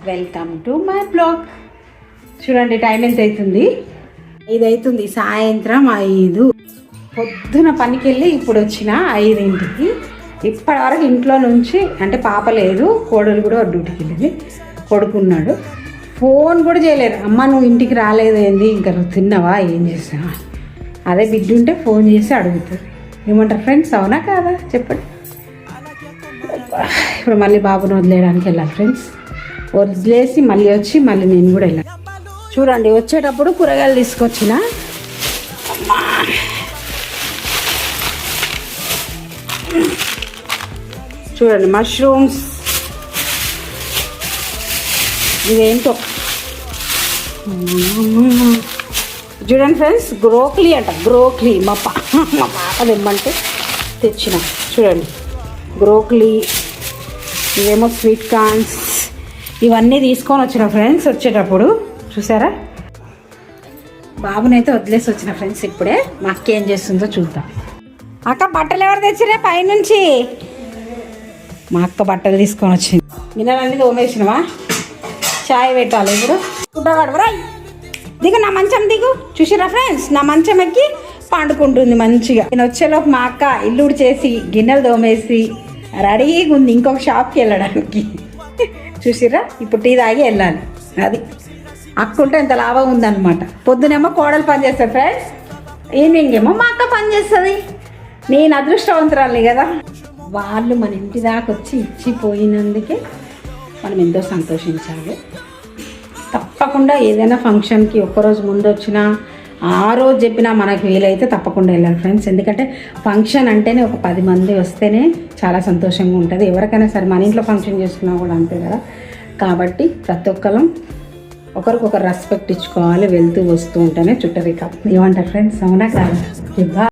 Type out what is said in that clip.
Welcome to my blog. చూడండి time ఎంత అవుతుంది, 5 అవుతుంది, సాయంత్రం 5. పొద్దున పనికి వెళ్ళి ఇప్పుడు వచ్చిన 5ంటికి. ఇప్పటి వరకు ఇంట్లో నుంచి అంటే పాప లేదు, కోడలు కూడా డ్యూటీకి వెళ్ళింది, కొడుకున్నాడు. ఫోన్ కూడా చేయలేరు. అమ్మ నువ్వు ఇంటికి రాలేదేంది, ఇంకా నువ్వు తిన్నావా, ఏం చేసావా. అదే బిడ్డ ఉంటే ఫోన్ చేసి అడుగుతుంది. ఏమంటారు ఫ్రెండ్స్, అవునా కాదా చెప్పండి. ఇప్పుడు మళ్ళీ బాబుని వదిలేయడానికి వెళ్ళాలి ఫ్రెండ్స్. వదిలేసి మళ్ళీ వచ్చి మళ్ళీ నేను కూడా వెళ్ళాను. చూడండి వచ్చేటప్పుడు కూరగాయలు తీసుకొచ్చిన. చూడండి మష్రూమ్స్, ఇదేంటో చూడండి ఫ్రెండ్స్, బ్రోకలీ అంట, బ్రోకలీ మా పాప తెమ్మంటే తెచ్చిన. చూడండి బ్రోకలీ, ఇవేమో స్వీట్ కార్న్స్, ఇవన్నీ తీసుకొని వచ్చిన ఫ్రెండ్స్ వచ్చేటప్పుడు. చూసారా, బాబునైతే వదిలేసి వచ్చిన ఫ్రెండ్స్. ఇప్పుడే మా అక్క ఏం చేస్తుందో చూద్దాం. అక్క బట్టలు ఎవరు తెచ్చిరే పైనుంచి? మా అక్క బట్టలు తీసుకొని వచ్చింది. గిన్నెలన్నీ తోమేసినవా, చాయ్ పెట్టాలి ఇప్పుడు. గుడ్డగాడు రాయ్, దిగు నా మంచం దిగు. చూసిరా ఫ్రెండ్స్, నా మంచం ఎక్కి పండుకుంటుంది మంచిగా. నేను వచ్చేలోపు మా అక్క ఇల్లు చేసి గిన్నెలు తోమేసి రెడీగా ఉంది ఇంకొక షాప్కి వెళ్ళడానికి. చూసిరా, ఇప్పుడు టీ తాగి వెళ్ళాలి. అది అక్కుంటే ఎంత లాభం ఉందన్నమాట. పొద్దునేమో కోడలు పని చేస్తారు ఫ్రెండ్స్, ఈవినింగ్ ఏమో మా అక్క పని చేస్తుంది. నేను అదృష్టవంతురాలి కదా. వాళ్ళు మన ఇంటి దాకా వచ్చి ఇచ్చిపోయినందుకే మనం ఎంతో సంతోషించాలి. తప్పకుండా ఏదైనా ఫంక్షన్కి ఒక్కరోజు ముందు వచ్చినా, ఆ రోజు చెప్పినా మనకు వీలైతే తప్పకుండా వెళ్ళాలి ఫ్రెండ్స్. ఎందుకంటే ఫంక్షన్ అంటేనే ఒక 10 మంది వస్తేనే చాలా సంతోషంగా ఉంటుంది. ఎవరికైనా సరే మన ఇంట్లో ఫంక్షన్ చేసుకున్నా కూడా అంతే కదా. కాబట్టి ప్రతి ఒక్కరం ఒకరికొకరు రెస్పెక్ట్ ఇచ్చుకోవాలి. వెళ్తూ వస్తూ ఉంటేనే చుట్టరికం. ఏమంటారు ఫ్రెండ్స్, అవునా కాదా?